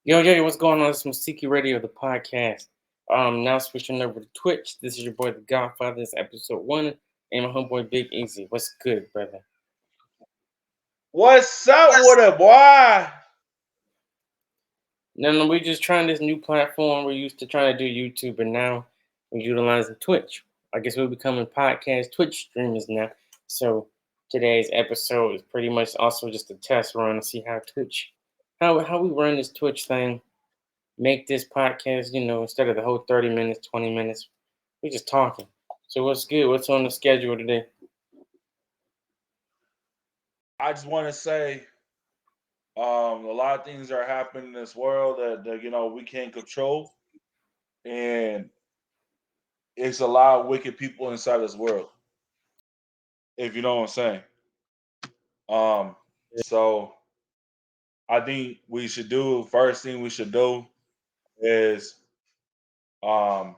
Yo, what's going on? It's Mousiki Radio, the podcast. Now switching over to Twitch. This is your boy, the Godfather. This is episode one, and my homeboy, Big Easy. What's good, brother? What's up with it, boy? No, we just trying this new platform. We're used to trying to do YouTube, but now we're utilizing Twitch. I guess we're becoming podcast Twitch streamers now. So today's episode is pretty much also just a test run to see how Twitch, how we run this Twitch thing. Make this podcast, instead of the whole 30 minutes, 20 minutes, we just talking. So what's good? What's on the schedule today? I just want to say, a lot of things are happening in this world that we can't control, and it's a lot of wicked people inside this world. If you know what I'm saying. So I think we should do first thing we should do is um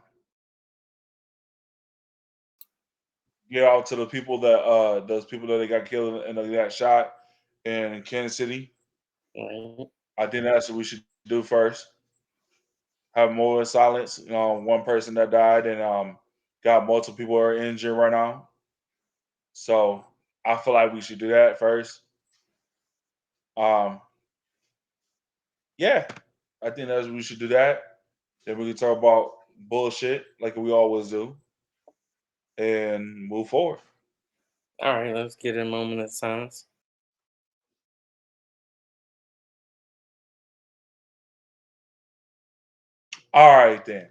get out to the people that those people that they got killed and they got shot in Kansas City. Right. I think that's what we should do first. Have more silence. One person that died and got multiple people are injured right now. So I feel like we should do that first. Um, yeah, I think that's we should do that. Then we can talk about bullshit like we always do and move forward. All right, let's get a moment of silence. All right then.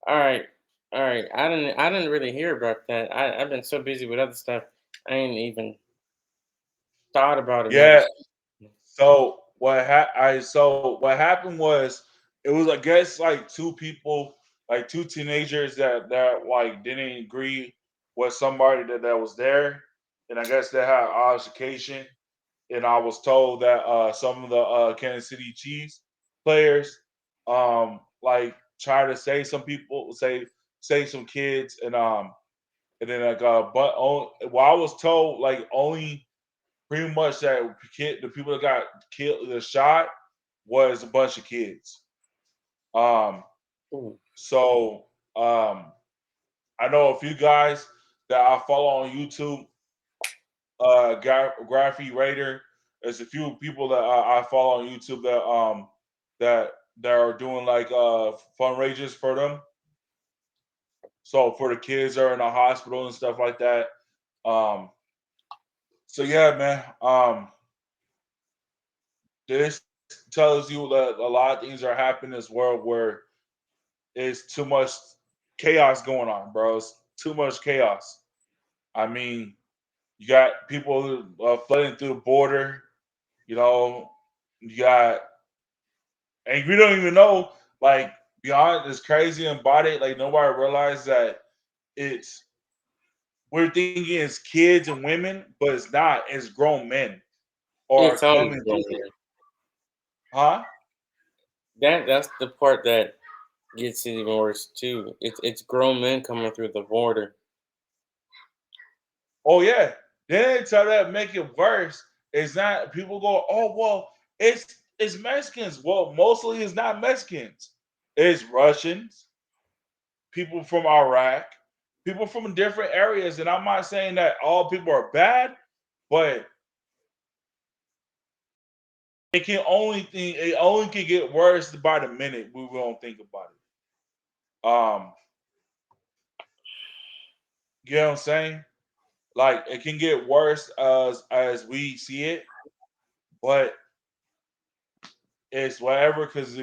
All right, all right. I didn't really hear about that. I've been so busy with other stuff. I ain't even thought about it much. Yeah. So what happened was it was I guess like two people, like two teenagers that like didn't agree with somebody that was there, and I guess they had altercation. And I was told that some of the Kansas City Chiefs players like try to say some people say some kids and then like well I was told like only pretty much that the people that got killed, the shot was a bunch of kids. Um, Ooh, so I know a few guys that I follow on YouTube. Graffiti Raider. There's a few people that I follow on YouTube that that are doing like fundraisers for them. So for the kids that are in the hospital and stuff like that. Um, so yeah, man. This tells you that a lot of things are happening in this world where it's too much chaos going on, bro. It's too much chaos. I mean, you got people flooding through the border. You know, you got, and we don't even know. Like, beyond this crazy embodied, like nobody realized that it's we're thinking it's kids and women, but it's not. It's grown men are it's always coming going through there, there. huh? That's the part that gets it even worse too. It's grown men coming through the border. Oh yeah. Then they try to make it worse. It's not people go, oh well, it's Mexicans. Well, mostly it's not Mexicans. It's Russians, people from Iraq, people from different areas. And I'm not saying that all people are bad, but it only can get worse by the minute we don't think about it. You know what I'm saying? Like it can get worse as we see it, but it's whatever because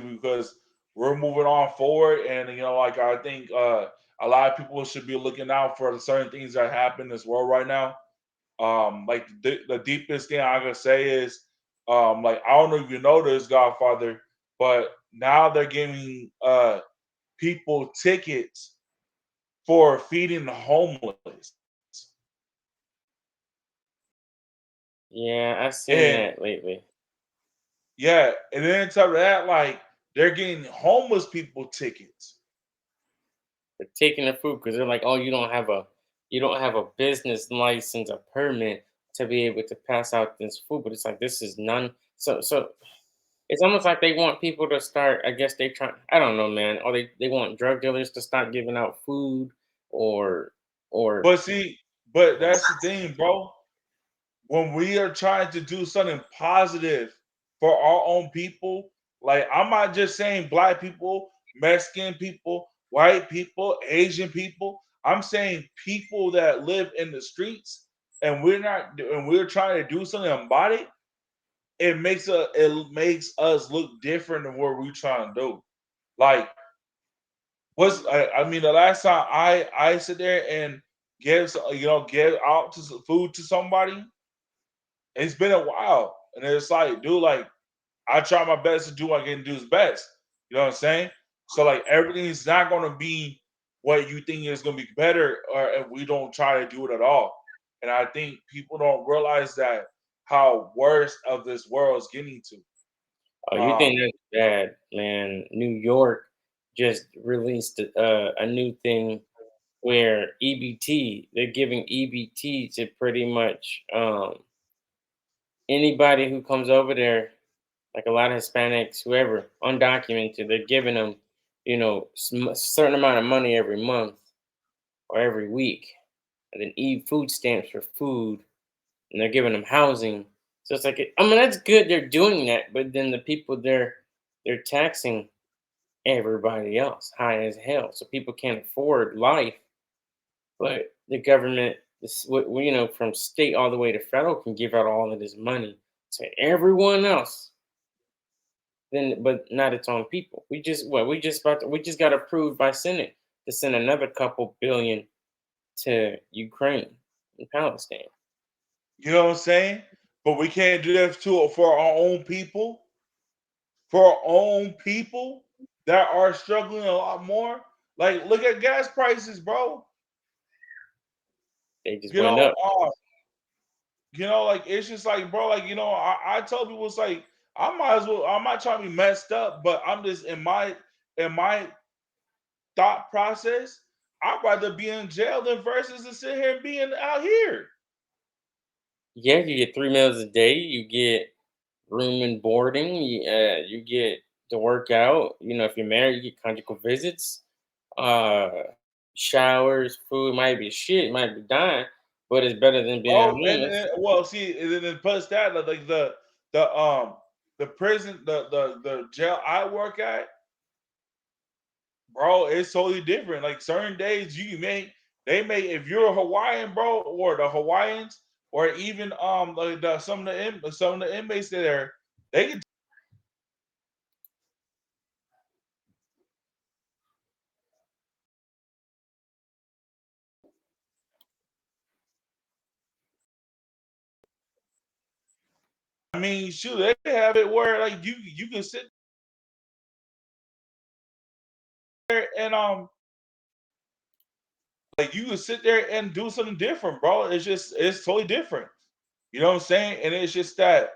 we're moving on forward, and like I think a lot of people should be looking out for the certain things that happen in this world right now. Like the deepest thing I can say is, like I don't know if you know this, Godfather, but now they're giving people tickets for feeding the homeless, Yeah, I've seen and that lately. yeah, and then on top of that, like they're getting homeless people tickets. They're taking the food because they're like, oh, you don't have a business license, a permit to be able to pass out this food. But it's like this is none. So It's almost like they want people to start. I guess they try. I don't know, man. Or they want drug dealers to start giving out food, or or But see, but that's the thing, bro. When we are trying to do something positive for our own people, like I'm not just saying black people, Mexican people, white people, Asian people. I'm saying people that live in the streets, and we're trying to do something about it. It makes us look different than what we're trying to do. Like I mean, the last time I sit there and give out to food to somebody, it's been a while, and it's like, dude, like I try my best to do what I can do is best. You know what I'm saying? So like everything's not gonna be what you think is gonna be better, or if we don't try to do it at all. And I think people don't realize that how worst of this world is getting to. oh, you Um, think that's bad, man? New York just released a new thing where EBT. They're giving EBT to pretty much anybody who comes over there, like a lot of Hispanics, whoever, undocumented. They're giving them, certain amount of money every month or every week, and then eat food stamps for food, and they're giving them housing. So it's like, I mean, that's good. They're doing that, but then the people they're taxing everybody else high as hell, so people can't afford life. But the government, from state all the way to federal, can give out all of this money to everyone else. Then, but not its own people. We just got approved by Senate to send another couple billion to Ukraine and Palestine. you know what I'm saying? But we can't do that for our own people, for our own people that are struggling a lot more. Like, look at gas prices, bro. They just You went know, up. like it's just like, bro, like I tell people it's like I'm not trying to be messed up, but I'm just in my thought process. I'd rather be in jail than versus to sit here and being out here. Yeah, you get 3 meals a day. You get room and boarding. You get to work out. If you're married, you get conjugal visits, uh, showers, food. Might be shit, might be dying, but it's better than being Oh, and, homeless. and well, see, and then plus that, like the prison, the jail I work at, bro, it's totally different. Like certain days they may if you're a Hawaiian, bro, or the Hawaiians, or even like some of the inmates there, they can. I mean, shoot, they have it where like you can sit there and like you can sit there and do something different, bro. It's totally different. You know what I'm saying? And it's just that,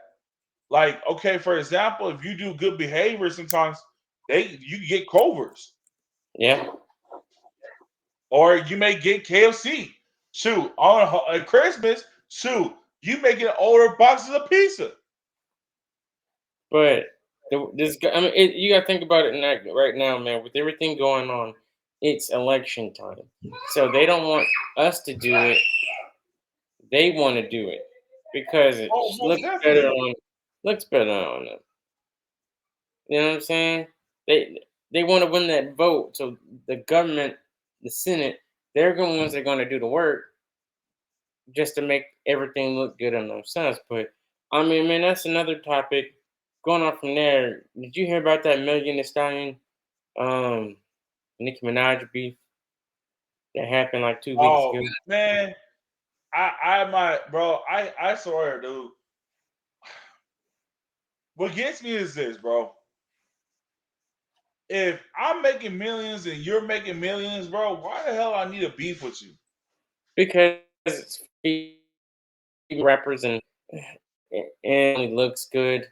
like, okay, for example, if you do good behavior, sometimes you can get Culver's, Yeah, or you may get KFC. Shoot, on Christmas, shoot, you may get older boxes of pizza. but I mean, you got to think about it right now, man. With everything going on, it's election time, so they don't want us to do it. They want to do it because it Oh, most looks better definitely. on them. You know what I'm saying? They want to win that vote, so the government, the Senate, they're the ones that are going to do the work just to make everything look good on themselves. But I mean, man, that's another topic. Going on from there, did you hear about that Million Thee Stallion, um, Nicki Minaj beef that happened like 2 weeks Oh ago? man, I might, bro. I swear, dude. What gets me is this, bro. If I'm making millions and you're making millions, bro, why the hell I need a beef with you? Because it's rappers and it looks good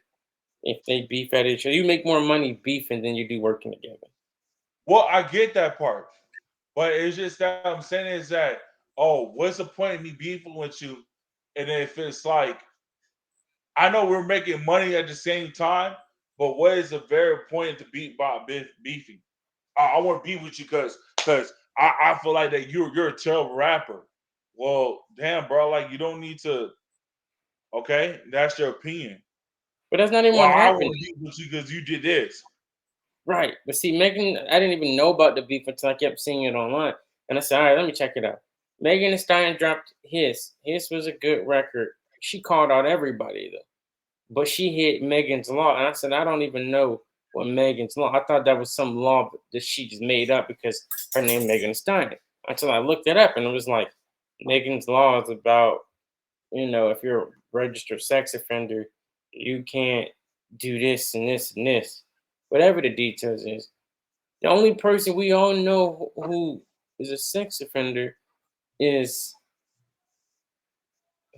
if they beef at each other. You make more money beefing than you do working together. Well, I get that part, but it's just that I'm saying is that, oh, what's the point of me beefing with you? And if it's like I know we're making money at the same time, But what is the very point to beat by beefing? I want to beef with you because I feel like that you're a terrible rapper. Well, damn, bro, like you don't need to. Okay, that's your opinion. But that's not even Well, what I happened. want to beef with you because you did this. Right. But see, Megan, I didn't even know about the beef until I kept seeing it online. And I said, all right, let me check it out. Megan Thee Stallion dropped his. His was a good record. She called out everybody though. But she hit Megan's Law. And I said, I don't even know what Megan's Law. I thought that was some law that she just made up because her name Megan Thee Stallion. Until I looked it up and it was like Megan's Law is about, if you're a registered sex offender, you can't do this and this and this. Whatever the details is. The only person we all know who is a sex offender is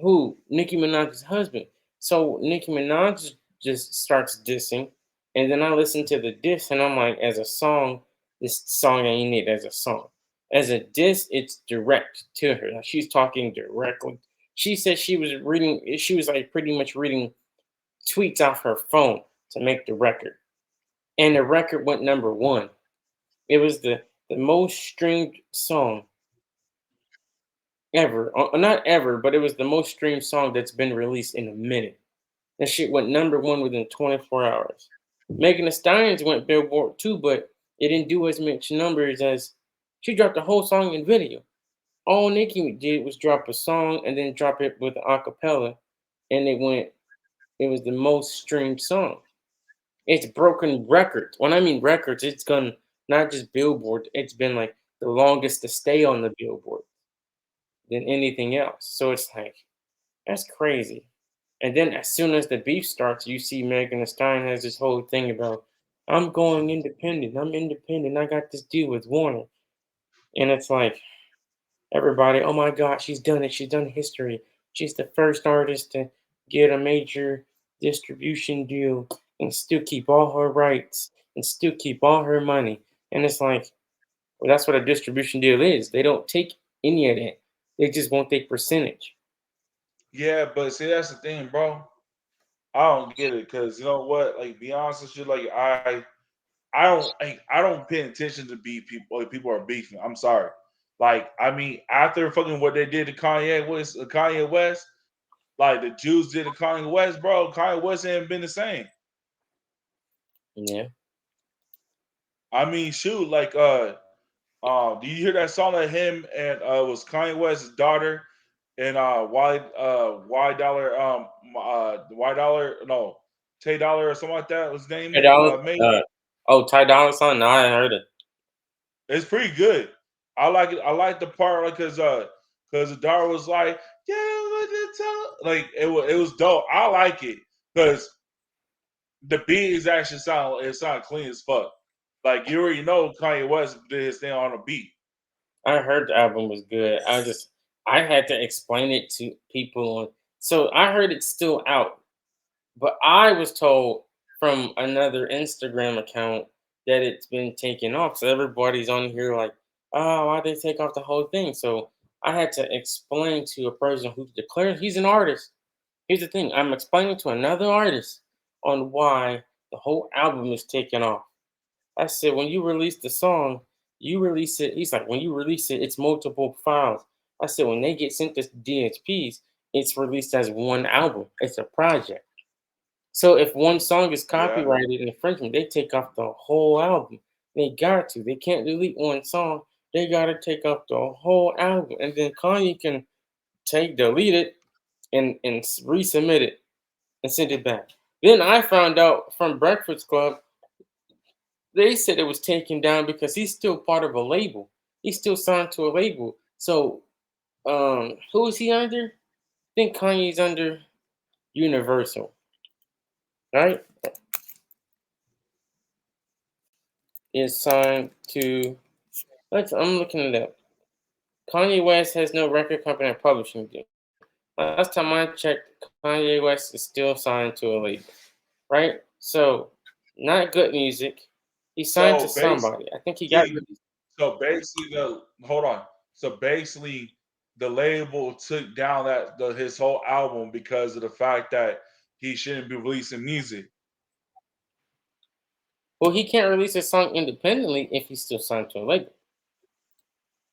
who? Nicki Minaj's husband. So Nicki Minaj just starts dissing, and then I listen to the diss, and I'm like, as a song, this song ain't it as a song. As a diss, it's direct to her. Like she's talking directly. She said she was reading. She was like pretty much reading tweets off her phone to make the record, and the record went number one. It was the most streamed song ever. Not ever, but it was the most streamed song that's been released in a minute. That shit went number one within 24 hours. Megan Thee Stallions went Billboard too, but it didn't do as much numbers as she dropped the whole song in video. All Nicki did was drop a song and then drop it with a cappella, and it was the most streamed song. It's broken records. When I mean records, it's gone not just Billboard, it's been like the longest to stay on the Billboard than anything else. So it's like, that's crazy. And then as soon as the beef starts, you see Megan Thee Stallion has this whole thing about, I'm going independent. I'm independent. I got this deal with Warner. And it's like, everybody, oh my God, she's done it. She's done history. She's the first artist to get a major distribution deal and still keep all her rights and still keep all her money. And it's like, well, that's what a distribution deal is. They don't take any of that. They just want their percentage. Yeah, but see, that's the thing, bro. I don't get it because you know what? Like, be honest with you, like I don't pay attention to beef people. Like, people are beefing. I'm sorry. Like, I mean, after fucking what they did to Kanye West, like the Jews did to Kanye West, bro. Kanye West ain't been the same. Yeah. I mean, shoot, like, do you hear that song that him and it was Kanye West's daughter and Y Dollar Y Dollar no Tay Dollar or something like that was his name Ty Dolla made? oh, Ty Dolla $ign? No, I ain't heard it. It's pretty good. I like it. I like the part like because the daughter was like, yeah, like it was dope. I like it because the beat is actually sound clean as fuck. Like you already know Kanye West did his thing on a beat. I heard the album was good. I had to explain it to people so I heard it's still out, but I was told from another Instagram account that it's been taken off. So everybody's on here like, oh, why they take off the whole thing? So I had to explain to a person who declares he's an artist. Here's the thing, I'm explaining to another artist on why the whole album is taken off. I said, when you release the song, you release it. He's like, when you release it, it's multiple files. I said, when they get sent to DSPs, it's released as one album. It's a project. So if one song is Yeah, copyrighted infringement, they take off the whole album. They got to. They can't delete one song. They gotta take off the whole album. And then Kanye can delete it and resubmit it and send it back. Then I found out from Breakfast Club they said it was taken down because he's still part of a label. He's still signed to a label. So, who is he under? I think Kanye's under Universal, right? Is signed to. I'm looking it up. Kanye West has no record company or publishing deal. Last time I checked, Kanye West is still signed to a label, right? So, not good music. He signed to so somebody. I think he got basically, the hold on. So basically, the label took down his whole album because of the fact that he shouldn't be releasing music. Well, he can't release a song independently if he's still signed to a label.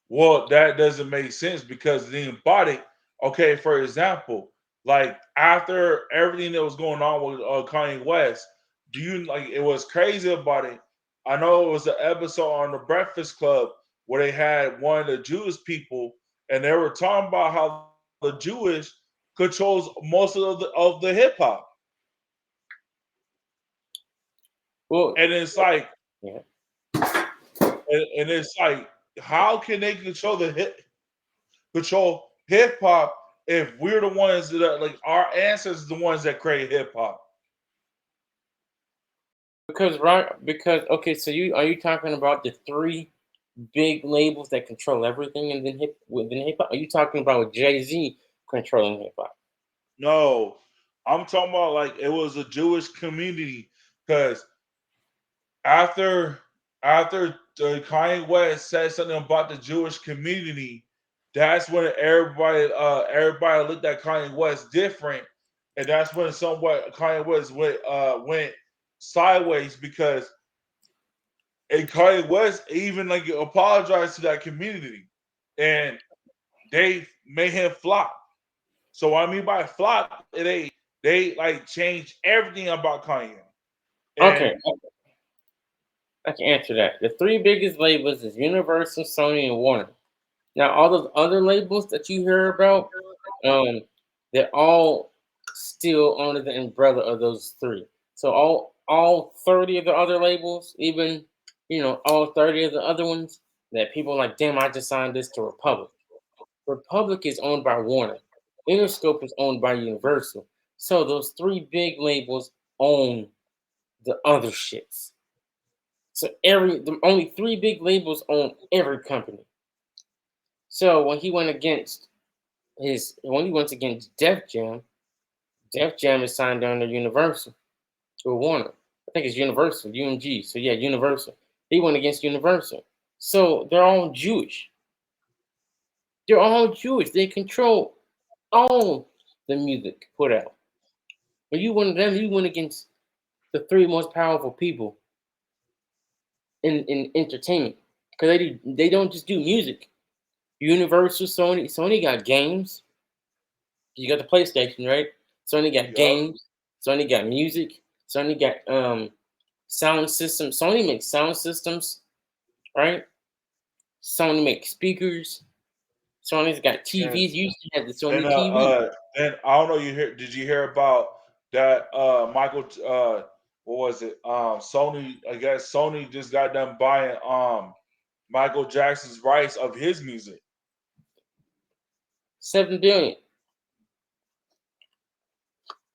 Well, that doesn't make sense because then body. Okay, for example, like after everything that was going on with Kanye West, do you like it was crazy about it? I know it was an episode on the Breakfast Club where they had one of the Jewish people, and they were talking about how the Jewish controls most of the hip hop, Well, and it's like, yeah. and it's like, how can they control hip hop if we're the ones that are like our ancestors, the ones that create hip hop. Because right, because okay, so you talking about the three big labels that control everything and then within hip hop? Are you talking about Jay Z controlling hip hop? No, I'm talking about like it was a Jewish community because after Kanye West said something about the Jewish community, that's when everybody looked at Kanye West different, and that's when somewhat Kanye West went sideways because and Kanye West even like apologized to that community, and they made him flop. So what I mean by flop, they like changed everything about Kanye. Okay, And I can answer that. The three biggest labels is Universal, Sony, and Warner. Now, all those other labels that you hear about, um, they're all still under the umbrella of those three. So all 30 of the other labels, even all 30 of the other ones, that people are like, damn, I just signed this to Republic. Republic is owned by Warner. Interscope is owned by Universal. So those three big labels own the other shits. So the only three big labels own every company. So when he went against Def Jam is signed under Universal or Warner. I think it's Universal, UMG. So yeah, Universal. He went against Universal. So they're all Jewish. They're all Jewish. They control all the music put out. When you went them, you went against the three most powerful people in entertainment. Because they don't just do music. Universal, Sony got games. You got the PlayStation, right? Sony got yup, games. Sony got music. Sony got sound systems. Sony makes sound systems, right? Sony makes speakers. Sony's got and TVs. You used to have the and Sony TV. and I don't know. Did you hear about that? Michael, what was it? Sony. I guess Sony just got done buying Michael Jackson's rights of his music. 7 billion.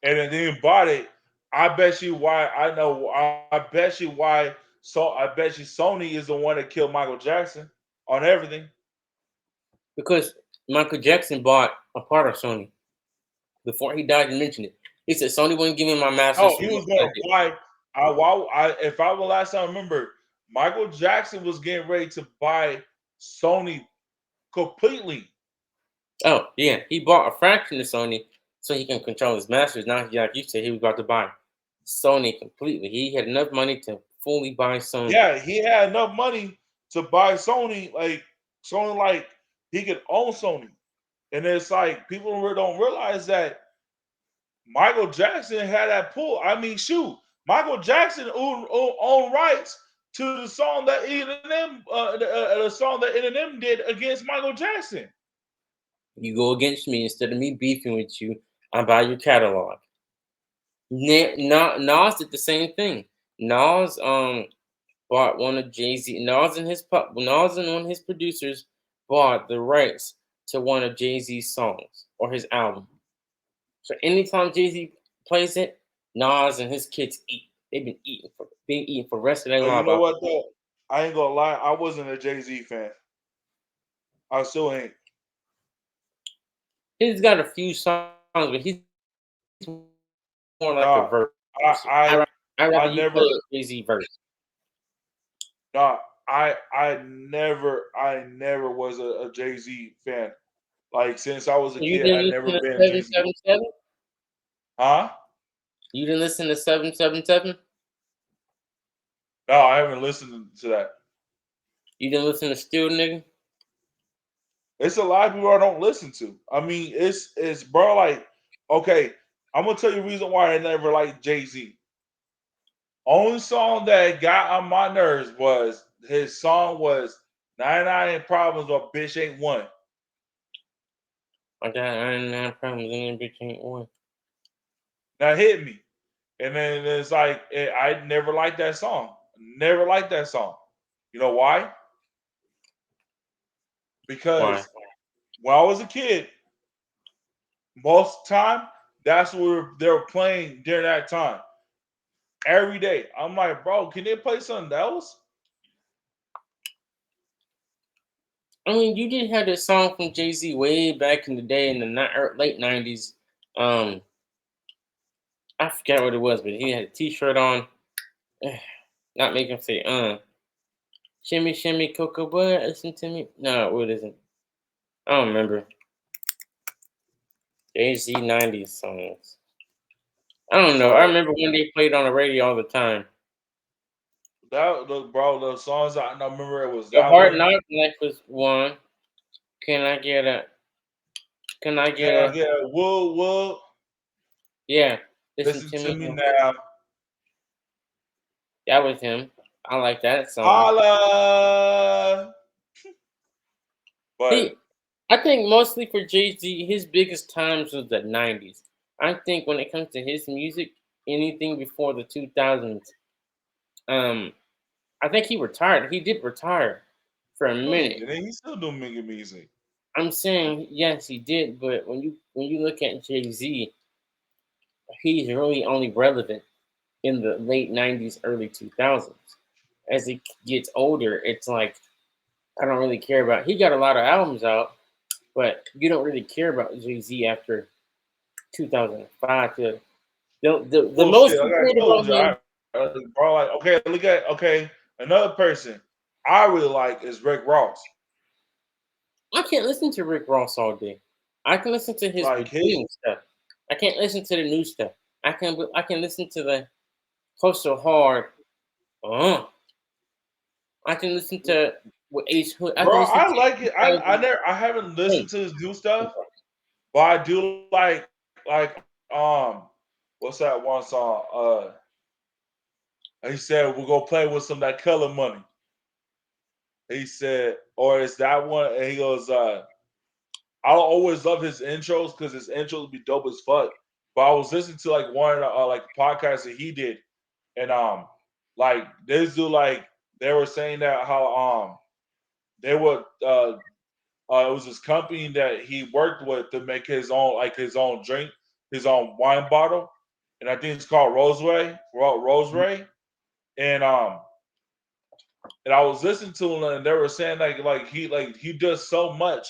And then bought it. I bet you why I know. I bet you why. So I bet you Sony is the one that killed Michael Jackson on everything. Because Michael Jackson bought a part of Sony before he died and mentioned it. He said Sony wouldn't give me my masters Oh, for he was music I going to did. buy. If I was last time I remember, Michael Jackson was getting ready to buy Sony completely. Oh yeah, he bought a fraction of Sony so he can control his masters. Now, like you said, he was about to buy Sony completely. He had enough money to fully buy Sony. Yeah, he had enough money to buy Sony. Like Sony, like he could own Sony. And it's like people really don't realize that Michael Jackson had that pull. I mean, shoot, Michael Jackson owned rights to the song that Eminem, the song that Eminem did against Michael Jackson. You go against me instead of me beefing with you. I buy your catalog. Nas did the same thing. Nas bought one of Jay Z. Nas and one of his producers bought the rights to one of Jay Z's songs or his album. So anytime Jay Z plays it, Nas and his kids eat. They've been eating for the rest of their You life. know what though? I ain't gonna lie, I wasn't a Jay Z fan. I still ain't. He's got a few songs, but he's more like a Nah, verse. I I I rather I you play never. a Jay Z verse. Nah, I never was a Jay Z fan. Like since I was a You kid, I didn't never listen to been a Jay seven Z. seven seven. Huh? You didn't listen to 777. No, I haven't listened to that. You didn't listen to Still Nigga? It's a lot of people I don't listen to. I mean, it's bro, like, okay, I'm gonna tell you the reason why I never liked Jay-Z. Only song that got on my nerves was his song was 99 Problems or Bitch Ain't One. I got 99 problems and then bitch ain't one. That hit me. And then it's like I never liked that song. Never liked that song. You know why? Why? Because when I was a kid, most of the time, that's what they were playing during that time. Every day. I'm like, bro, can they play something else? I mean, you did have this song from Jay Z way back in the day in the late '90s. Um, I forgot what it was, but he had a T-shirt on. Not make him say shimmy shimmy cocoa butt. Listen to me. No, what is it? I don't remember. Jay Z '90s songs. I don't know. I So remember when they played on the radio all the time. that bro, the songs I remember it was The that Hard one. Knock Life was one. Can I get a? Can I get Can I a? get a wool? Yeah. Listen Listen to to me. me now. That was him. I like that song. Holla. But He, I think mostly for Jay Z, his biggest times was the '90s. I think when it comes to his music, anything before the 2000s, um, I think he retired. He did retire for a no, he minute. didn't. He still doing making music. I'm saying yes, he did, but when you look at Jay Z, he's really only relevant in the late '90s, early 2000s. As he gets older, it's like I don't really care about. He got a lot of albums out, but you don't really care about Jay Z after 2005 to the Well, most shit, like you I heard told about you, him. bro. Like, okay, look at another person I really like is Rick Ross. I can't listen to Rick Ross all day. I can listen to his Like his beginning stuff. I can't listen to the new stuff. I can listen to the close so hard. Uh, I can listen to what Ace Hood. I can bro, listen I to like it. Thousand. I haven't listened Hey, to his new stuff, but I do like what's that one song? He said we're gonna play with some of that color money. He said, or is that one? And he goes, I'll always love his intros because his intros be dope as fuck. But I was listening to like one of the like podcasts that he did, and like this dude like they were saying that how they would it was this company that he worked with to make his own drink, his own wine bottle, and I think it's called Roseray, and I was listening to him, and they were saying like he does so much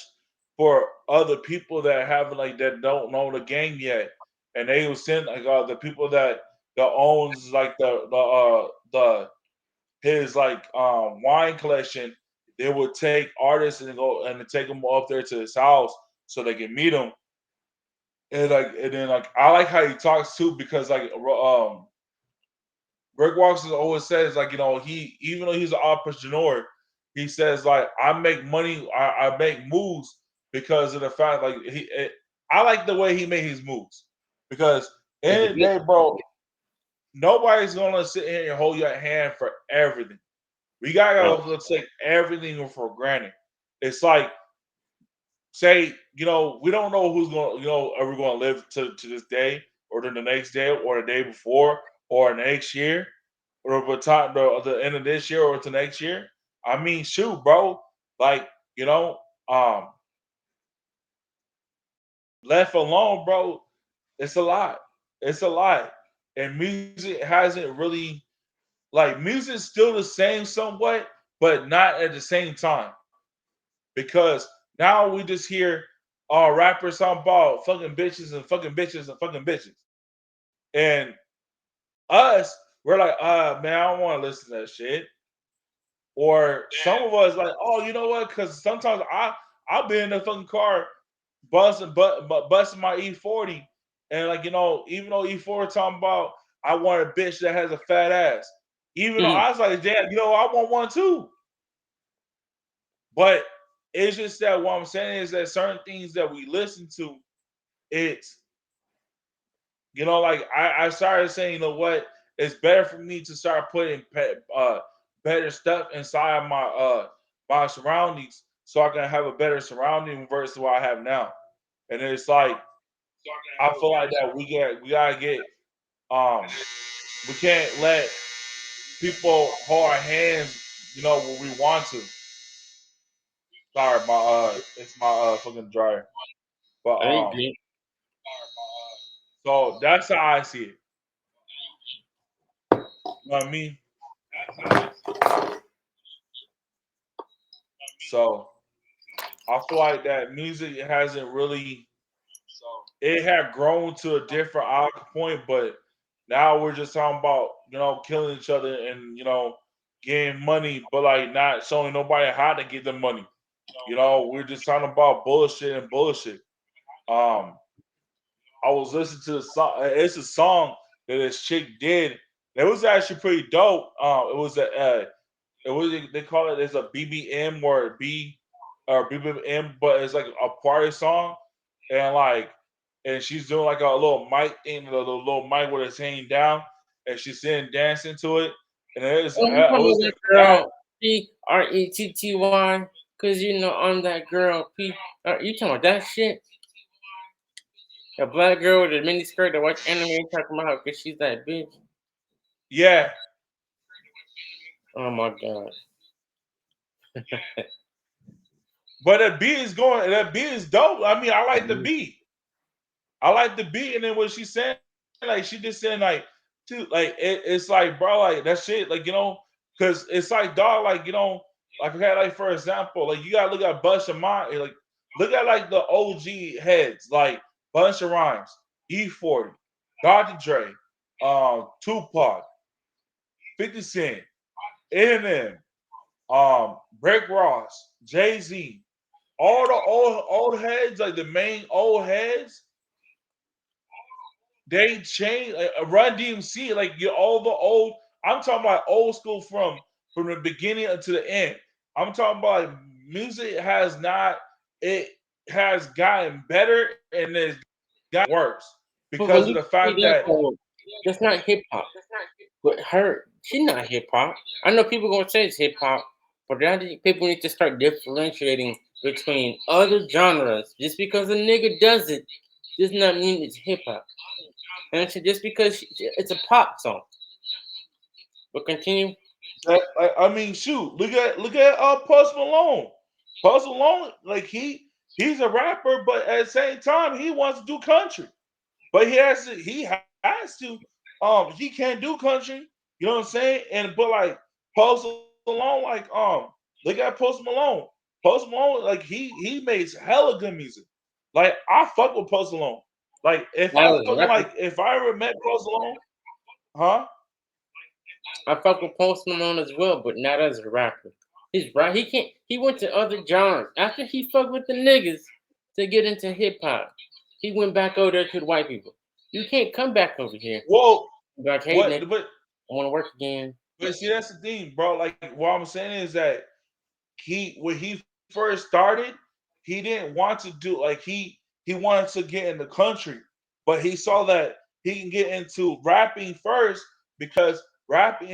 for other people that haven't like that don't know the game yet, and they was saying like the people that owns like the his like wine collection, they would take artists and go and take them up there to his house so they can meet him, and then like I like how he talks too because like Greg Watson always says, like, he even though he's an entrepreneur, he says like I make money, I make moves because of the fact like I like the way he made his moves because it's a in the good. day, bro, nobody's gonna sit here and hold your hand for everything. We No, gotta take everything for granted. It's like say, we don't know who's gonna, are we gonna live to this day or to the next day or the day before or next year or by time the end of this year or to next year. I mean, shoot, bro. Like, you know, um, left alone, bro, it's a lot. It's a lot. And music hasn't really like music's still the same somewhat, but not at the same time. Because now we just hear rappers talking about fucking bitches and fucking bitches and fucking bitches. And us, we're like, man, I don't want to listen to that shit. Or some of us like, oh, you know what? Because sometimes I'll be in the fucking car busting my E40, and like even though E40 talking about I want a bitch that has a fat ass, Even though Mhm. I was like, damn, I want one too. But it's just that what I'm saying is that certain things that we listen to, it's like I started saying, it's better for me to start putting better stuff inside my surroundings so I can have a better surrounding versus what I have now. And it's like I feel like that we gotta get um we can't let people hold our hands, when we want to. Sorry, my it's my fucking dryer. But Are you good? so that's how I see it. You know what I mean? So I feel like that music hasn't really it had grown to a different point, but now we're just talking about, killing each other and, getting money, but like not showing nobody how to get the money. We're just talking about bullshit and bullshit. Um, I was listening to the song. It's a song that this chick did. It was actually pretty dope. It was they call it as a BBM or BBM, but it's like a party song, and she's doing like a little mic thing, the little mic with it's hanging down, and she's sitting dancing to it, and Oh, you it talking was about that that. girl Pretty? Cause I'm that girl P. You talking about that shit? The black girl with the mini skirt that watch anime talking about her cause she's that bitch. Yeah, Oh my god. but that beat is dope. I mean, I like the beat. I like the beat, and then what she's saying, like she just saying dude, it's like, bro, like that shit, because it's like, dog, like okay, like for example, like you gotta look at Bunch of Mind, like look at like the OG heads, like Bunch of Rhymes, E40, Dr. Dre, Tupac, 50 Cent, Eminem, Rick Ross, Jay Z, all the old heads, like the main old heads, they changed Run DMC, like all the old. I'm talking about old school from the beginning to the end. I'm talking about like, music has not it has gotten better and it's gotten worse But because when of the you say fact that that though, that's not hip hop. But her, she's not hip hop. I know people gonna say it's hip hop, but I think people need to start differentiating between other genres. Just because a nigga does it, does not mean it's hip hop. And so just because it's a pop song. But continue. I mean, shoot, look at Post Malone. Post Malone, like he's a rapper, but at the same time he wants to do country. But he can't do country, you know what I'm saying? And but like Post Malone, look at Post Malone. Post Malone, like he makes hella good music. Like I fuck with Post Malone. Like I was a rapper. if I ever met Post Malone, huh? I fuck with Post Malone as well, but not as a rapper. He's right. He can't. He went to other genres after he fucked with the niggas to get into hip hop. He went back over there to the white people. You can't come back over here. Whoa, Be like, hey, nigga, what but I want to work again. but see that's the thing, bro. Like what I'm saying is that when he first started, he didn't want to do like he wanted to get in the country, but he saw that he can get into rapping first because rapping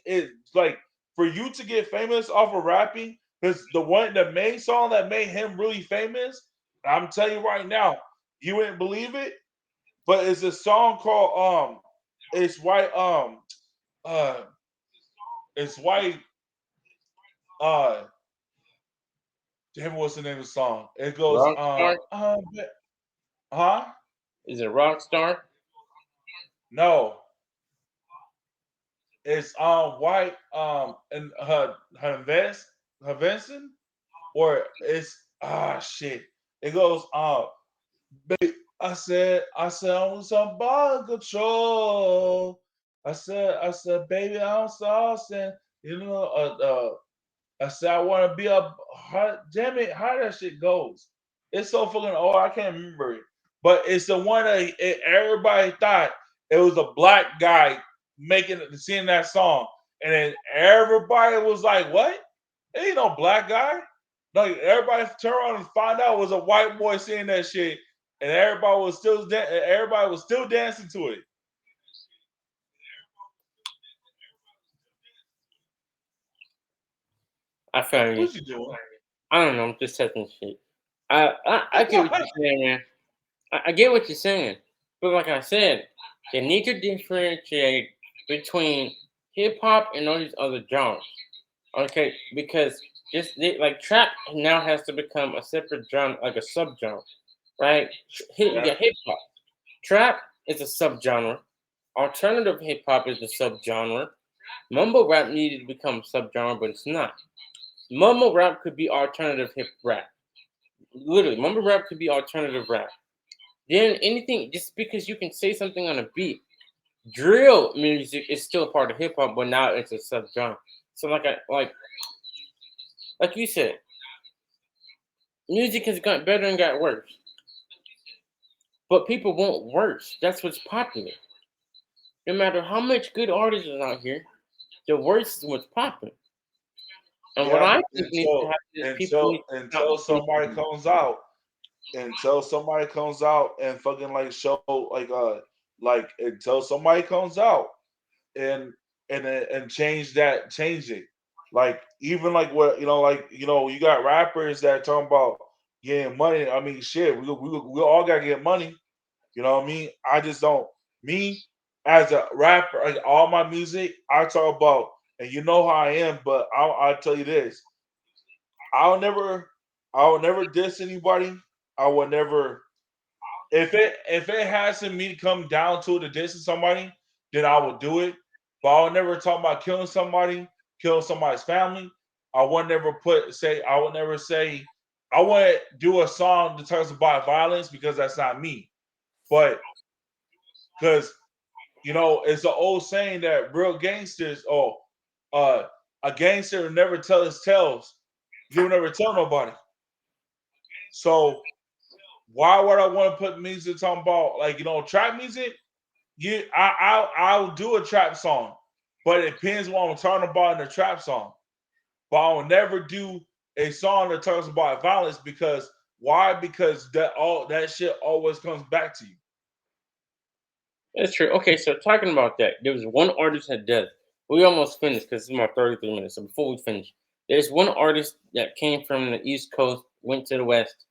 is like for you to get famous off of rapping because the main song that made him really famous. I'm telling you right now, you wouldn't believe it, but it's a song called it's white uh it's white uh damn, what's the name of the song? It goes, Rockstar? huh? Is it Rockstar? No, it's white and her Vincent or it's shit. It goes I said I was on ball control. I said baby I'm saucing. You know I said I want to be a damn it, how that shit goes. It's so fucking old, I can't remember it. But it's the one that everybody thought it was a black guy singing that song, and then everybody was like, "What? There ain't no black guy." Like everybody turned around and find out it was a white boy singing that shit, and everybody was still dancing to it. I found you. What you doing? I don't know. I'm just testing shit. I get what you're saying, man. I get what you're saying, but like I said, they need to differentiate between hip hop and all these other genres. Okay, because like trap now has to become a separate genre, like a subgenre, right? You Yeah, got hip hop. Trap is a subgenre. Alternative hip hop is the subgenre. Mumble rap needed to become a subgenre, but it's not. Mumble rap could be alternative hip rap. Literally, mumble rap could be alternative rap. Then anything, just because you can say something on a beat, drill music is still a part of hip hop, but now it's a subgenre. So like you said, music has gotten better and got worse, but people want worse. That's what's popular. No matter how much good artists are out here, the worst is what's popular. And what yeah, I but think needs to happen is people need to stop until somebody listening. comes out, and fucking like show like until somebody comes out and and change it. Like even like what you got rappers that talking about getting money. I mean, shit, we all gotta get money. You know what I mean? I just don't. Me as a rapper, like all my music, I talk about, and you know how I am. But I'll tell you this: I'll never, I will never diss anybody. I will never. If it has to me come down to dissing somebody, then I will do it. But I'll never talk about killing somebody, killing somebody's family. I would never say I want to do a song that talks about violence because that's not me. But because it's an old saying that real gangsters, uh, a gangster will never tell his tales. He will never tell nobody. So why would I want to put music talking about like trap music? I'll do a trap song, but it depends what I'm talking about in the trap song. But I'll never do a song that talks about violence because why? Because that shit always comes back to you. That's true. Okay, so talking about that, there was one artist that does. We almost finished because it's my 33 minutes. So before we finish, there's one artist that came from the East Coast, went to the West,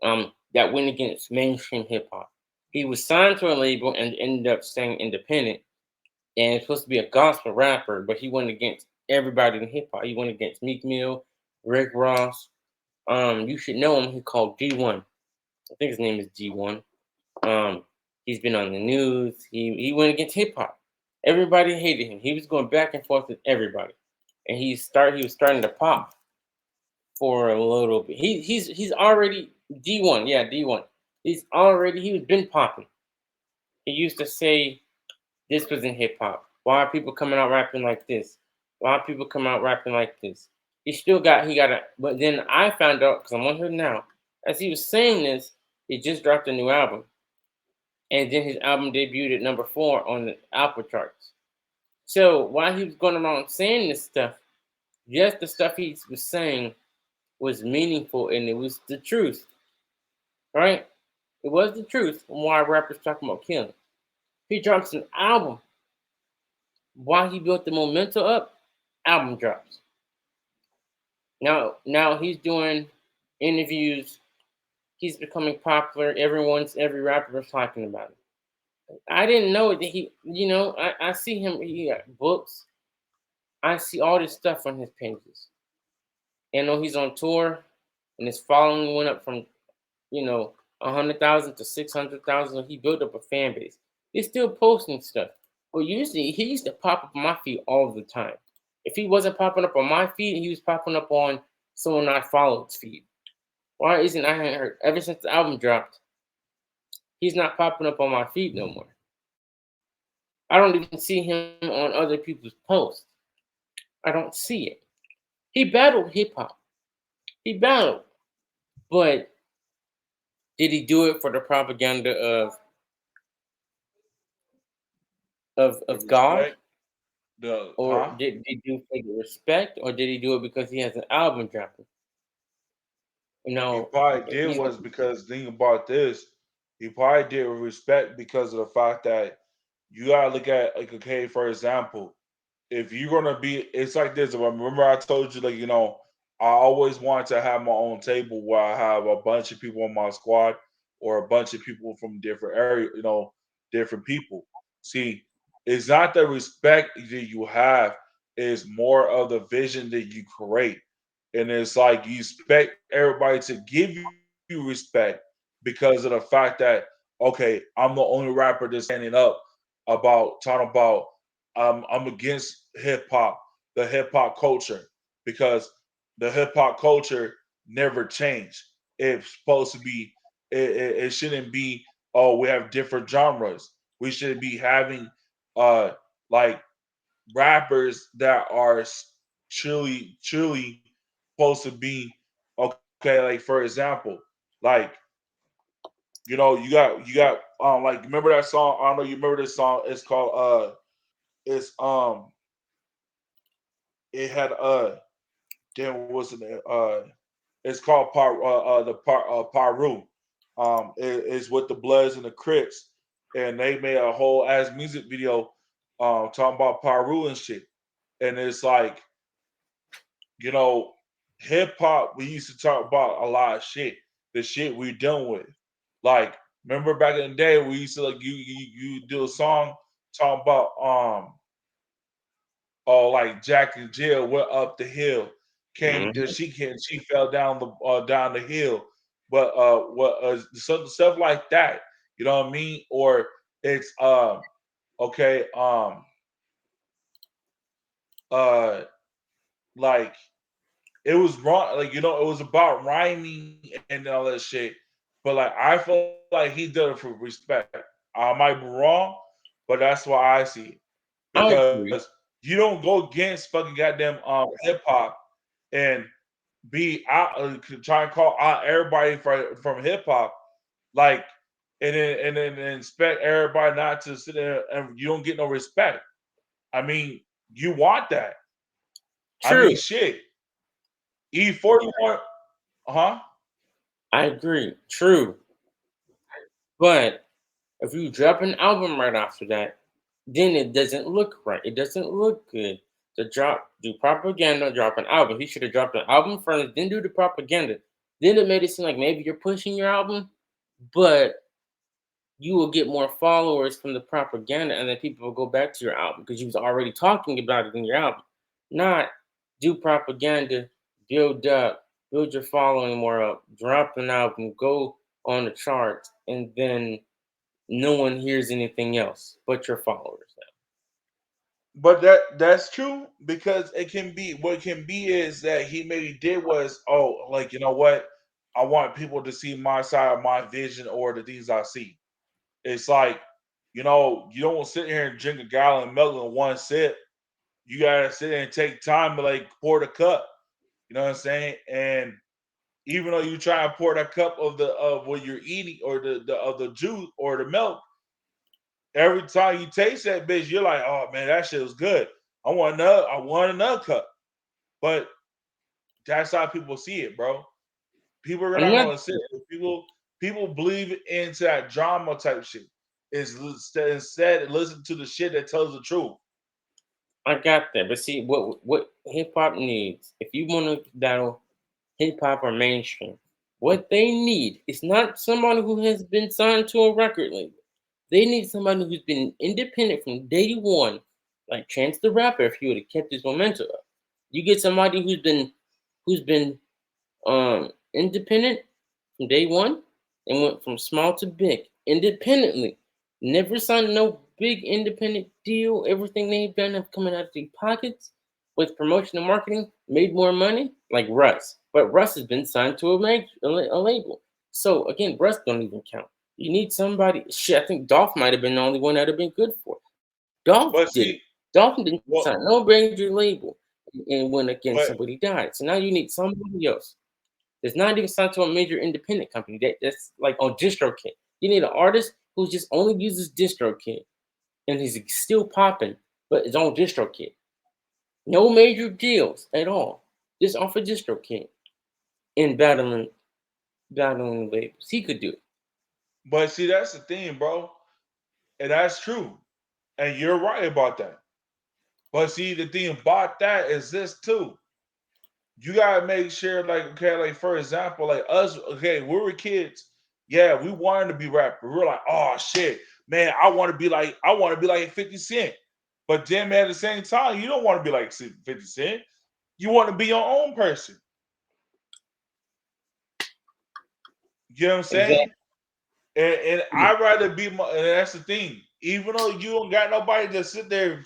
that went against mainstream hip hop. He was signed to a label and ended up staying independent. And it's supposed to be a gospel rapper, but he went against everybody in hip hop. He went against Meek Mill, Rick Ross. You should know him. He called D1. I think his name is D1. Um, he's been on the news. He went against hip hop. Everybody hated him. He was going back and forth with everybody, and he was starting to pop for a little bit. He's already D1. Yeah, D1. He's been popping. He used to say this was in hip hop. Why are people coming out rapping like this? Why are people coming out rapping like this? He got a. But then I found out because I'm on here now. As he was saying this, he just dropped a new album, and then his album debuted at number 4 on the Apple charts. So while he was going around saying this stuff, yes, the stuff he was saying was meaningful and it was the truth, right? It was the truth on why rappers talking about killing. He drops an album while he built the momentum up. Album drops. Now he's doing interviews. He's becoming popular. Every rapper is talking about it. I didn't know that I see him. He got books. I see all this stuff on his pages. And I know he's on tour, and his following went up from 100,000 to 600,000. He built up a fan base. He's still posting stuff, but usually he used to pop up on my feed all the time. If he wasn't popping up on my feed, he was popping up on someone I followed's feed. Why isn't I haven't heard ever since the album dropped? He's not popping up on my feed no more. I don't even see him on other people's posts. I don't see it. He battled hip hop. He battled, but did he do it for the propaganda of God? Respect. The Or huh? did he do it for the respect, or did he do it because he has an album dropping? You He know, probably did he's was because think about this. He probably did with respect because of the fact that you gotta look at like okay, for example, if you're gonna be it's like this. Remember I told you like, I always wanted to have my own table where I have a bunch of people on my squad or a bunch of people from different area, different people. See, it's not the respect that you have, it's more of the vision that you create. And it's like you expect everybody to give you respect because of the fact that okay, I'm the only rapper that's standing up about talking about I'm against hip hop, the hip hop culture, because the hip hop culture never changed. It's supposed to be it shouldn't be oh we have different genres. We should be having uh like rappers that are truly supposed to be okay. Like for example, like you got like remember that song? I don't know you remember this song. It's called it's it had damn what was it it's called Paru. It's with the Bloods and the Crips, and they made a whole ass music video talking about Paru and shit. And it's like you know, hip hop, we used to talk about a lot of shit. The shit we dealing with. Like, remember back in the day we used to like you do a song talking about oh like Jack and Jill went up the hill. Came Mhm. she fell down the hill. But what stuff like that, you know what I mean? Or it's okay, uh like it was wrong, like it was about rhyming and all that shit. But like I feel like he did it for respect. I might be wrong, but that's why I see it. I Because agree. you don't go against fucking goddamn hip hop and be out try and call out everybody from hip hop, like and then expect everybody not to sit there and you don't get no respect. I mean, you want that. I mean, True. shit. E41, huh? I agree. True. But if you drop an album right after that, then it doesn't look right. It doesn't look good. Do propaganda, drop an album. He should have dropped an album first, then do the propaganda. Then it made it seem like maybe you're pushing your album, but you will get more followers from the propaganda, and then people will go back to your album because you was already talking about it in your album. Not do propaganda, build up, build your following more up, drop an album, go on the charts, and then no one hears anything else but your followers. But that's true because it can be what it can be is that he maybe did was like you know what, I want people to see my side of my vision or the things I see. It's like you don't sit here and drink a gallon of milk in one sip. You gotta sit there and take time to like pour the cup. You know what I'm saying? And even though you try and pour that cup of what you're eating or the of the juice or the milk, every time you taste that bitch, you're like, oh man, that shit was good. I want another cup. But that's how people see it, bro. People are not Another gonna sit. People believe into that drama type shit. Instead listen to the shit that tells the truth. I got that, but see what hip hop needs. If you want to battle hip hop or mainstream, what they need is not somebody who has been signed to a record label. They need somebody who's been independent from day one, like Chance the Rapper. If he would have kept his momentum up, you get somebody who's been independent from day one and went from small to big independently. Never signed no big independent deal. Everything they've done have coming out of their pockets with promotion and marketing, made more money, like Russ. But Russ has been signed to a label. So again, Russ don't even count. You need somebody. Shit, I think Dolph might have been the only one that'd have been good for it. Dolph But did it. see, Dolph didn't what sign no major label and went against but somebody died. So now you need somebody else. It's not even signed to a major independent company. That's like on DistroKid. You need an artist who just only uses DistroKid and he's still popping. but it's on DistroKid. No major deals at all. Just off of DistroKid and battling labels. He could do it. But see, that's the thing, bro. And that's true. And you're right about that. But see, the thing about that is this too. You gotta make sure, like, okay, like for example, like us, okay, we were kids. Yeah, we wanted to be rappers. We were like, oh shit, man, I want to be like 50 Cent. But then, man, at the same time, you don't want to be like 50 Cent. You want to be your own person. You know what I'm saying? Exactly. And I'd rather be my, and that's the thing. Even though you don't got nobody to sit there,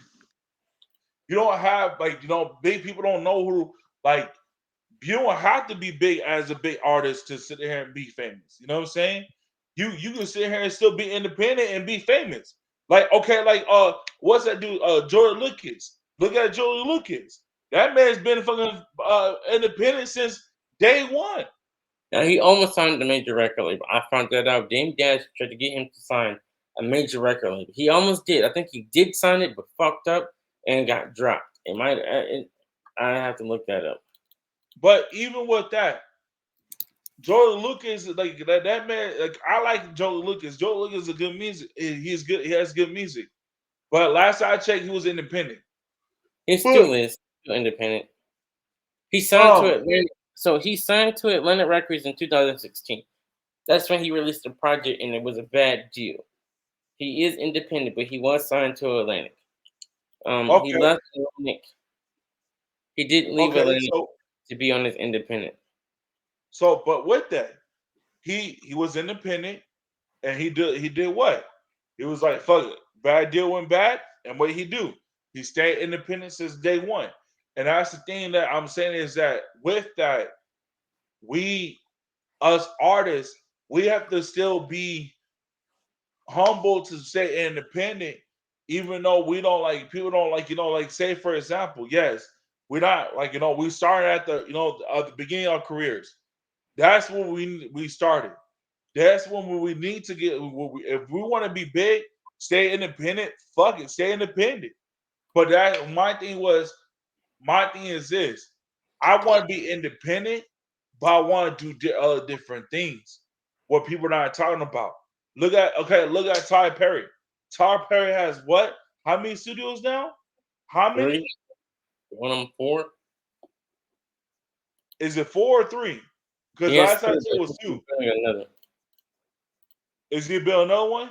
you don't have like, big people don't know who, like, you don't have to be big as a big artist to sit here and be famous. You know what I'm saying? You can sit here and still be independent and be famous. Like, okay, like what's that dude? Jordan Lucas. Look at Jordan Lucas. That man's been fucking independent since day one. Now he almost signed a major record label. I found that out. Dame Dash tried to get him to sign a major record label. He almost did. I think he did sign it, but fucked up and got dropped. It might. I have to look that up. But even with that, Jordan Lucas, like that man, like I like Jordan Lucas. Jordan Lucas is a good music. He's good. He has good music. But last I checked, he was independent. He But still is still independent. He signed to um, Atlantic. So he signed to Atlantic Records in 2016. That's when he released the project, and it was a bad deal. He is independent, but he was signed to Atlantic. He okay, left Atlantic. He did leave okay. Atlantic to be on his independent. But with that, he was independent, and he did what? He was like, fuck it, bad deal went bad, and what he do? He stayed independent since day one. And that's the thing that I'm saying is that with that, we us artists, we have to still be humble to stay independent, even though we don't like people don't like, like say for example, yes, we're not like, we started at the beginning of our careers. That's when we started. That's when we need to get. If we want to be big, stay independent. Fuck it, stay independent. But that my thing is this: I want to be independent, but I want to do other different things. What people are not talking about. Look at Ty Perry. Ty Perry has what? How many studios now? How Three, many? one of them four. Is it four or three? Because He has last time I three, checked but it was he's two. building another. Is he building another one?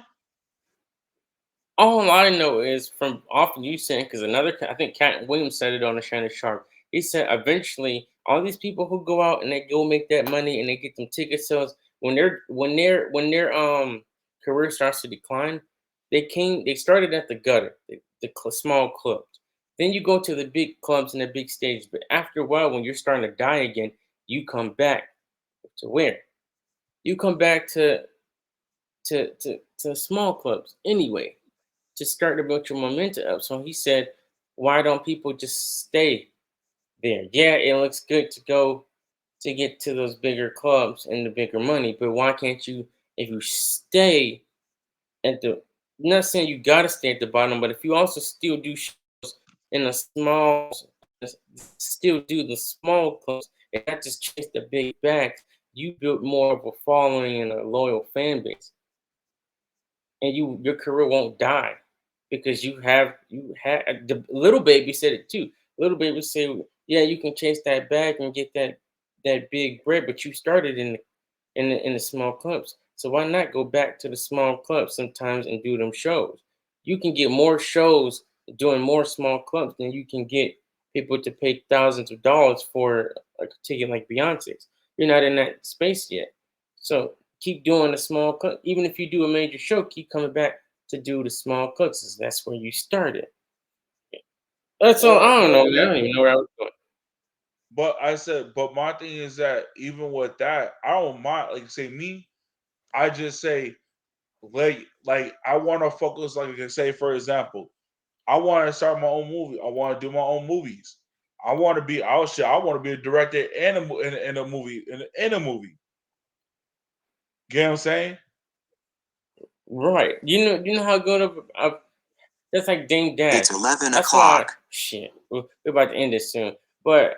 All I know is from often you saying because I think Cat Williams said it on the Shannon Sharp. He said eventually all these people who go out and they go make that money and they get them ticket sales when their career starts to decline, they started at the gutter, the small clubs. Then you go to the big clubs and the big stage. But after a while, when you're starting to die again, you come back to where? You come back to small clubs anyway to start to build your momentum up. So he said, why don't people just stay there? Yeah, it looks good to go to get to those bigger clubs and the bigger money, but why can't you, if you stay at the, not saying you gotta stay at the bottom, but if you also still do shows in the small, still do the small clubs and not just chase the big bags, you build more of a following and a loyal fan base, and your career won't die because you had the little baby said it too. Little baby said, yeah, you can chase that bag and get that big bread, but you started in the small clubs. So why not go back to the small clubs sometimes and do them shows? You can get more shows doing more small clubs than you can get people to pay thousands of dollars for a ticket like Beyonce's. You're not in that space yet. So keep doing the small club. Even if you do a major show, keep coming back to do the small clubs. 'Cause that's where you started. That's all. But I don't but know, man. I don't even know where I was going. but I said, but my thing is that even with that, I don't mind. Like say me, I just say like I want to focus. Like I can say, for example, I want to start my own movie. I want to do my own movies. I want to be. Oh shit! I want to be a director and in a movie in a movie. Get what I'm saying? Right. You know how good of That's like Dame It's Dash. 11 That's why o'clock. shit. We're about to end this soon. But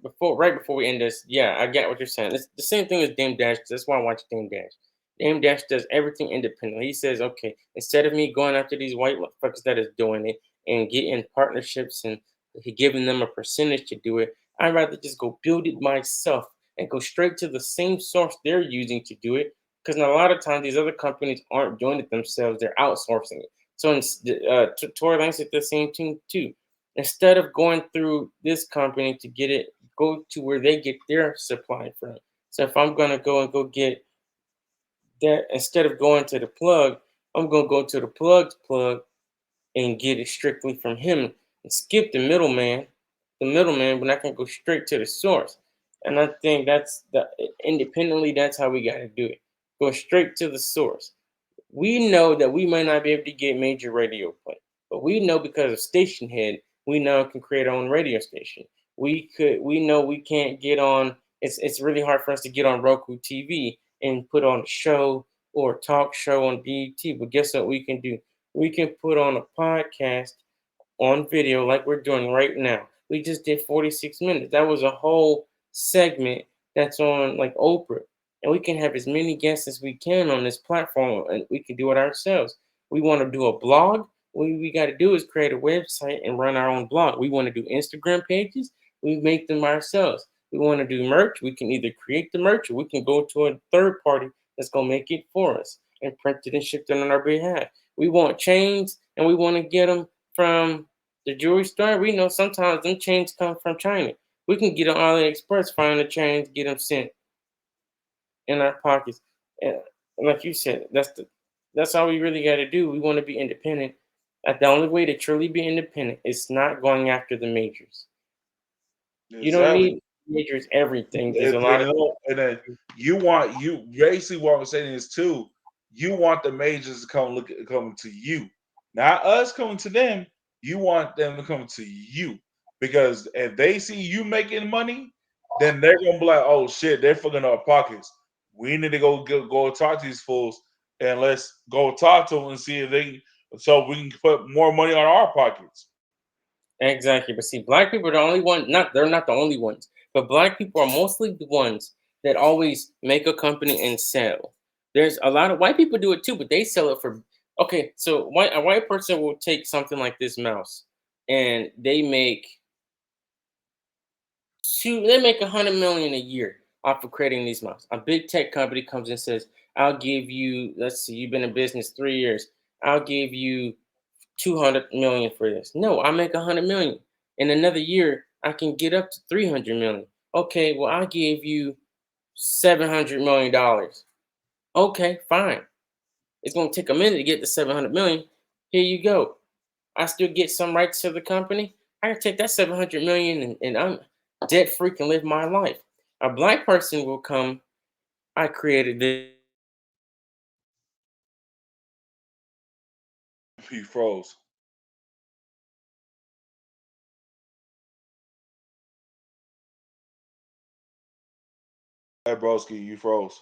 before we end this, yeah, I get what you're saying. It's the same thing as Dame Dash. That's why I watch Dame Dash. Dame Dash does everything independently. He says, okay, instead of me going after these white motherfuckers that is doing it and getting partnerships and he giving them a percentage to do it, I'd rather just go build it myself and go straight to the same source they're using to do it. Because a lot of times these other companies aren't doing it themselves; they're outsourcing it. So, Tory Lanez did the same thing too. Instead of going through this company to get it, go to where they get their supply from. So, if I'm gonna go and go get that, instead of going to the plug, I'm gonna go to the plug's plug and get it strictly from him and skip the middleman. The middleman, but I can go straight to the source. And I think that's the independently. That's how we gotta do it. Go straight to the source. We know that we might not be able to get major radio play, but we know because of station head, we now can create our own radio station. We know we can't get on. It's really hard for us to get on Roku TV and put on a show or a talk show on BET. But guess what we can do? We can put on a podcast on video like we're doing right now. We just did 46 minutes. That was a whole segment that's on like Oprah. And we can have as many guests as we can on this platform and we can do it ourselves. We want to do a blog. What we got to do is create a website and run our own blog. We want to do Instagram pages. We make them ourselves. We want to do merch. We can either create the merch or we can go to a third party that's going to make it for us and print it and ship it on our behalf. We want chains and we want to get them from the jewelry store. We know sometimes them chains come from China. We can get on AliExpress, find the chains, get them sent in our pockets. And like you said, that's all we really got to do. We want to be independent. The only way to truly be independent is not going after the majors. You don't Exactly. need majors everything. There's a And, lot of and then you basically what I'm saying is too, you want the majors to come to you, not us coming to them. You want them to come to you because if they see you making money, then they're gonna be like, oh shit, they're filling our pockets. We need to go talk to these fools and let's go talk to them and see if they so we can put more money on our pockets. exactly. But see, black people are the only one. Not they're not the only ones, but black people are mostly the ones that always make a company and sell. There's a lot of white people do it too, but they sell it for okay. So a white person will take something like this mouse, and they make 100 million a year off of creating these mouse. A big tech company comes and says, "I'll give you. Let's see, you've been in business 3 years. I'll give you 200 million for this." No, I make 100 million. In another year, I can get up to 300 million. Okay, well, I'll give you $700 million. Okay, fine. It's gonna take a minute to get to 700 million. Here you go. I still get some rights to the company. I can take that 700 million and I'm debt free and live my life. A black person will come. I created this. He froze. Hey broski, you froze.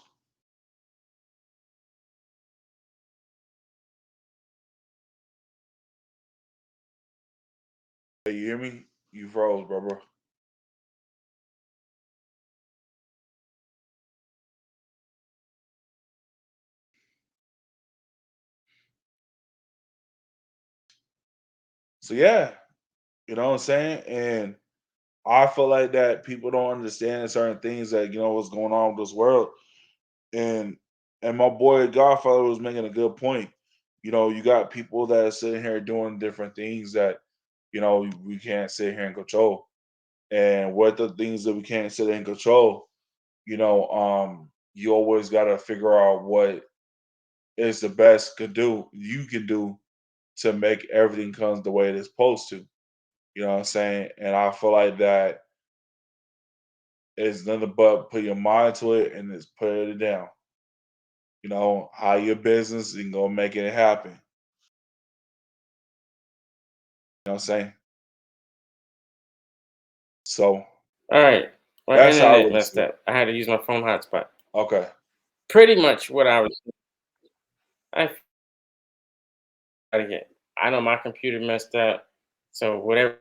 Hey, you hear me? You froze, bro. So yeah, you know what I'm saying? And I feel like that people don't understand certain things that what's going on with this world. And my boy Godfather was making a good point. You got people that are sitting here doing different things that we can't sit here and control. And what the things that we can't sit here and control, you always got to figure out what is the best could do you can do to make everything comes the way it is supposed to. You know what I'm saying? And I feel like that is nothing but put your mind to it and just put it down. Hire your business and go make it happen. You know what I'm saying? So All right, my that's how I internet really messed see it. up. I had to use my phone hotspot. Okay. Pretty much what I was. I out of here. I know my computer messed up, so whatever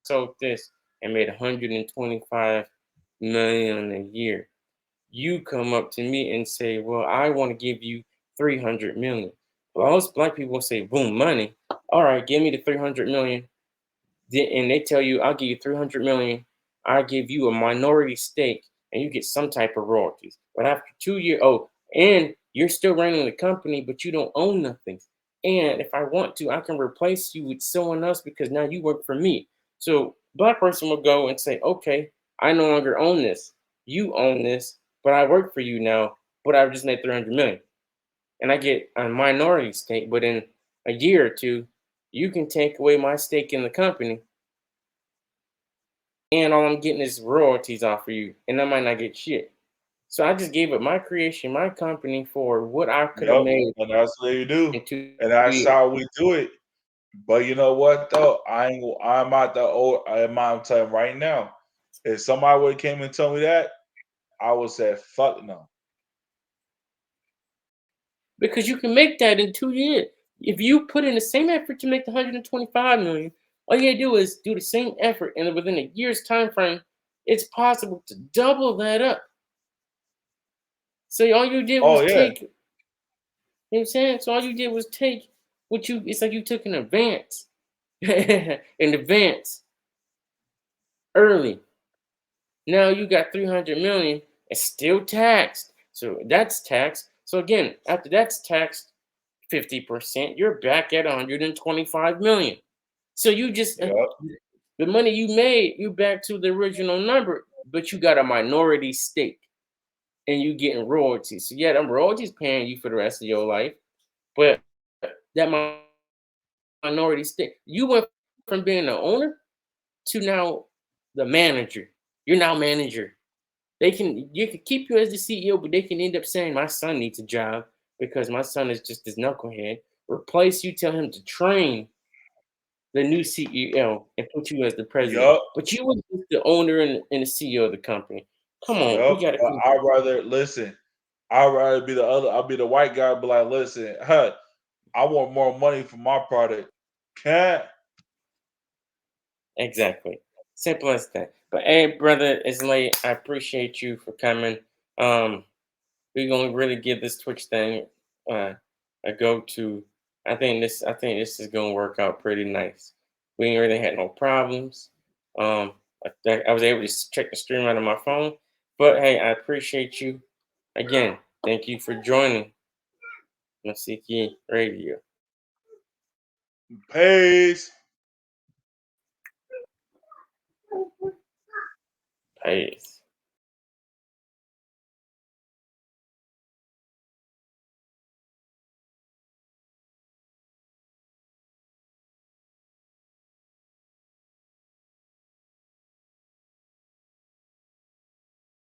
sold this and made 125 million a year. You come up to me and say, "Well, I want to give you 300 million." Well, most black people say, "Boom, money. All right, give me the 300 million." And they tell you, "I'll give you 300 million. I give you a minority stake, and you get some type of royalties." But after 2 years, oh, and you're still running the company, but you don't own nothing. And if I want to, I can replace you with someone else because now you work for me. So black person will go and say, "Okay, I no longer own this. You own this, but I work for you now. But I've just made 300 million, and I get a minority stake. But in a year or two, you can take away my stake in the company, and all I'm getting is royalties off of you, and I might not get shit." So I just gave up my creation, my company for what I could have Yep, made and that's what you do, in two and that's years. how we do it. But you know what though? I'm at the old. I'm telling you right now. If somebody would have came and told me that, I would say fuck no. Because you can make that in 2 years. If you put in the same effort to make the 125 million, all you gotta do is do the same effort, and within a year's time frame, it's possible to double that up. So all you did Oh was yeah, take, you know what I'm saying? So all you did was take what you, it's like you took an advance, an advance early. Now you got 300 million, it's still taxed. So that's taxed. So again, after that's taxed 50%, you're back at 125 million. So you just yep, the money you made, you back to the original number, but you got a minority stake and you getting royalties. So yeah, them royalties paying you for the rest of your life, but that minority stake, you went from being the owner to now the manager. You're now manager. They can, you can keep you as the CEO, but they can end up saying my son needs a job because my son is just this knucklehead. Replace you, tell him to train the new CEO and put you as the president. yep, But you were just the owner and the CEO of the company. Come on, we yep. gotta But I'd rather listen. I'd rather be the other. I'll be the white guy. Be like, listen, huh? I want more money for my product. Can't. exactly. Simple as that. But hey, brother, it's late. I appreciate you for coming. Um, we're gonna really give this Twitch thing uh, a go to. I think this is gonna work out pretty nice. We ain't really had no problems. I was able to check the stream out of my phone. But hey, I appreciate you again. Thank you for joining Mousiki Radio. Peace. Peace.